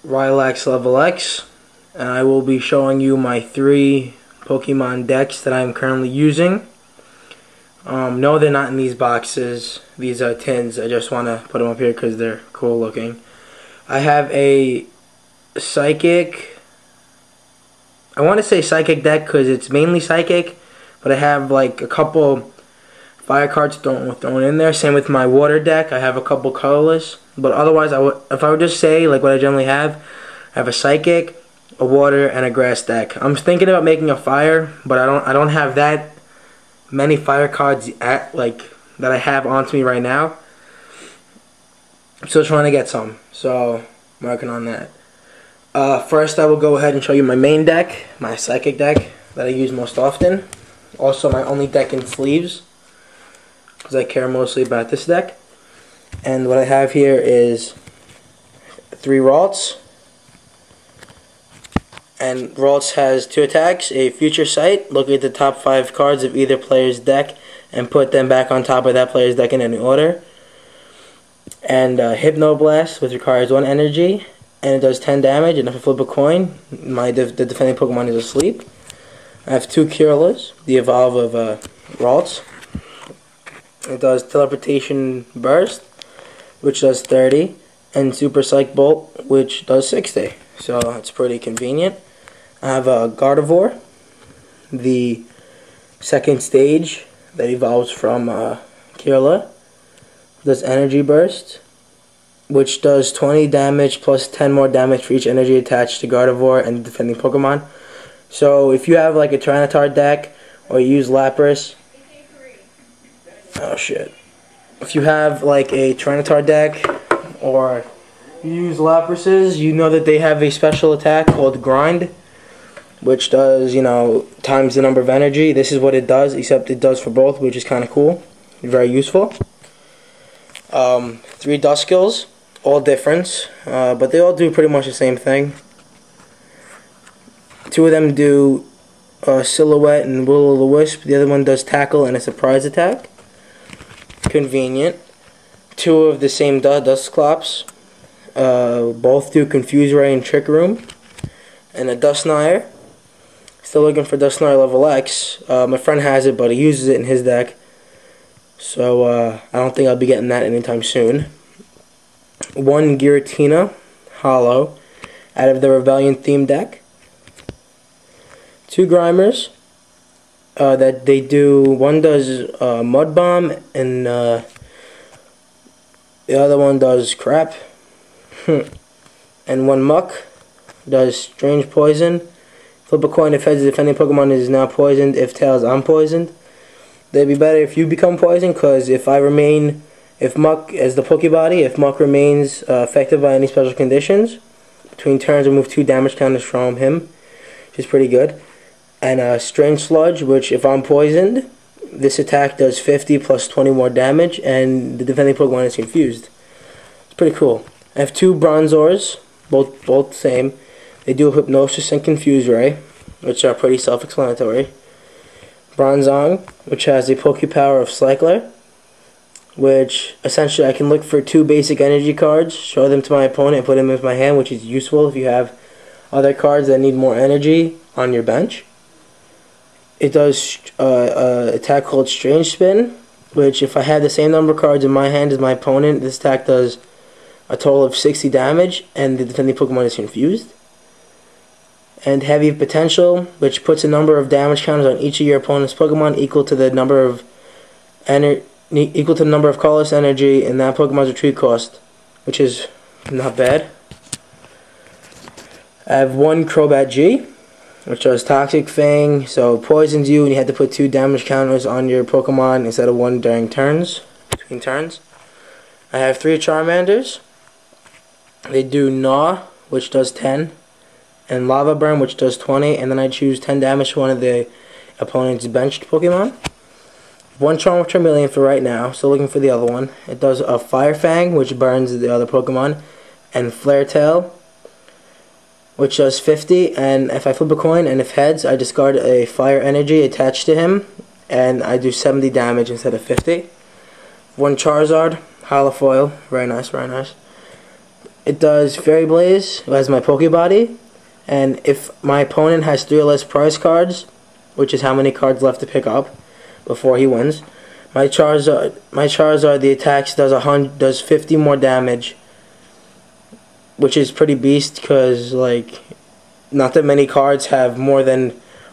Rylax Level X, and I will be showing you my 3 Pokemon decks that I am currently using. No, they're not in these boxes. These are tins. I just want to put them up here because they're cool looking. I have a Psychic. I want to say Psychic deck because it's mainly Psychic, but I have like a couple Fire cards thrown in there. Same with my Water deck. I have a couple colorless, but otherwise, if I would just say like what I generally have, I have a Psychic, a Water, and a Grass deck. I'm thinking about making a Fire, but I don't have that many Fire cards that I have onto me right now. I'm still trying to get some, so I'm working on that. First, I will go ahead and show you my main deck, my Psychic deck that I use most often. Also, my only deck in sleeves, because I care mostly about this deck. And what I have here is 3 Ralts. And Ralts has 2 attacks, a Future Sight, look at the top 5 cards of either player's deck and put them back on top of that player's deck in any order. And Hypnoblast, which requires 1 energy, and it does 10 damage, and if I flip a coin, the defending Pokemon is asleep. I have 2 Cureless, the evolve of Ralts. It does Teleportation Burst, which does 30, and Super Psych Bolt, which does 60. So it's pretty convenient. I have a Gardevoir, the second stage that evolves from Kirlia. It does Energy Burst, which does 20 damage plus 10 more damage for each energy attached to Gardevoir and defending Pokemon. So if you have like a Tyranitar deck, or you use Lapras, oh shit. If you have like a Tyranitar deck, or you use Laprases, you know that they have a special attack called Grind, which does, times the number of energy. This is what it does, except it does for both, which is kind of cool. Very useful. 3 Duskulls, all different, but they all do pretty much the same thing. 2 of them do Silhouette and Will-O-The-Wisp. The other one does Tackle and a Surprise attack. Convenient. 2 of the same Dusclops. Both do Confuse Ray and Trick Room. And a Dusknoir. Still looking for Dusknoir Level X. My friend has it, but he uses it in his deck. So I don't think I'll be getting that anytime soon. 1 Giratina Hollow out of the Rebellion theme deck. 2 Grimers that they do. One does Mud Bomb, and the other one does Crap. And 1 Muck does Strange Poison. Flip a coin if heads, the defending Pokemon is now poisoned. If tails, I'm poisoned. They'd be better if you become poisoned, because if Muck, as the Pokebody, if Muck remains affected by any special conditions, between turns remove 2 damage counters from him, which is pretty good. And Strange Sludge, which if I'm poisoned, this attack does 50 plus 20 more damage, and the defending Pokemon is confused. It's pretty cool. I have 2 Bronzors, both same. They do Hypnosis and Confuse Ray, which are pretty self-explanatory. Bronzong, which has the Pokepower of Cycler, which essentially I can look for 2 basic energy cards, show them to my opponent, and put them in my hand, which is useful if you have other cards that need more energy on your bench. It does an attack called Strange Spin, which if I had the same number of cards in my hand as my opponent, this attack does a total of 60 damage, and the defending Pokemon is confused. And Heavy Potential, which puts a number of damage counters on each of your opponent's Pokemon equal to the number of colorless energy in that Pokemon's retreat cost, which is not bad. I have 1 Crobat G, which does Toxic Fang, so it poisons you, and you have to put 2 damage counters on your Pokemon instead of 1 during between turns. I have 3 Charmanders. They do Gnaw, which does 10, and Lava Burn, which does 20, and then I choose 10 damage to one of the opponent's benched Pokemon. 1 Charm Charmeleon for right now, still looking for the other one. It does a Fire Fang, which burns the other Pokemon, and Flare Tail, which does 50, and if I flip a coin and if heads, I discard a Fire Energy attached to him, and I do 70 damage instead of 50. 1 Charizard, Holofoil, very nice, very nice. it does Fairy Blaze, who has my Pokebody, and if my opponent has 3 or less prize cards, which is how many cards left to pick up before he wins, my Charizard, the attacks does 50 more damage, which is pretty beast because like not that many cards have more than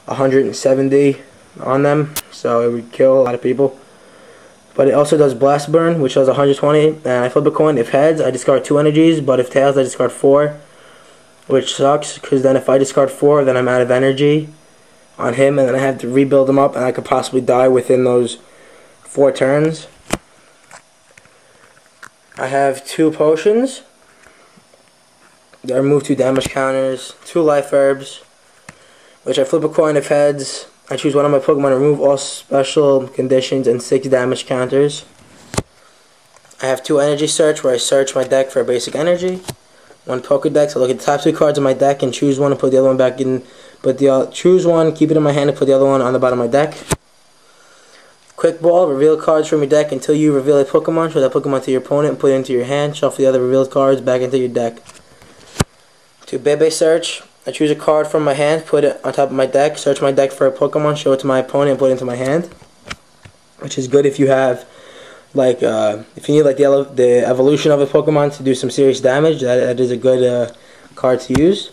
170 on them, so it would kill a lot of people. But it also does Blast Burn, which does 120, and I flip a coin. If heads, I discard 2 energies, but if tails, I discard 4, which sucks, because then if I discard 4, then I'm out of energy on him, and then I have to rebuild him up, and I could possibly die within those 4 turns. I have 2 potions that remove 2 damage counters, 2 life herbs, which I flip a coin. If heads, I choose one of my Pokemon to remove all special conditions and 6 damage counters. I have 2 energy search, where I search my deck for a basic energy. 1 Pokedex, I look at the top 2 cards of my deck and choose one and put the other one back in. Choose one, keep it in my hand, and put the other one on the bottom of my deck. Quick Ball, reveal cards from your deck until you reveal a Pokemon. Show that Pokemon to your opponent and put it into your hand. Shuffle the other revealed cards back into your deck. 2 Bebe Search, I choose a card from my hand, put it on top of my deck, search my deck for a Pokemon, show it to my opponent, and put it into my hand. Which is good if you have, like, if you need like the evolution of a Pokemon to do some serious damage. That is a good card to use.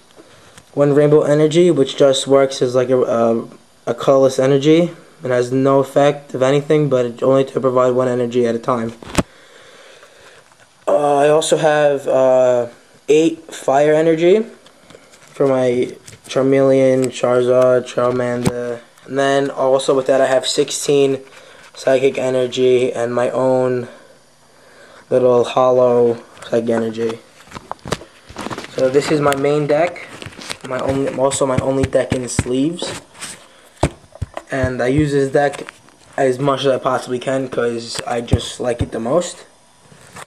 1 Rainbow Energy, which just works as like a colorless energy and has no effect of anything, but it's only to provide 1 energy at a time. I also have 8 Fire Energy for my Charmeleon, Charizard, Charmander, and then also with that I have 16 Psychic Energy and my own little hollow Psychic Energy. So this is my main deck, also my only deck in sleeves, and I use this deck as much as I possibly can because I just like it the most.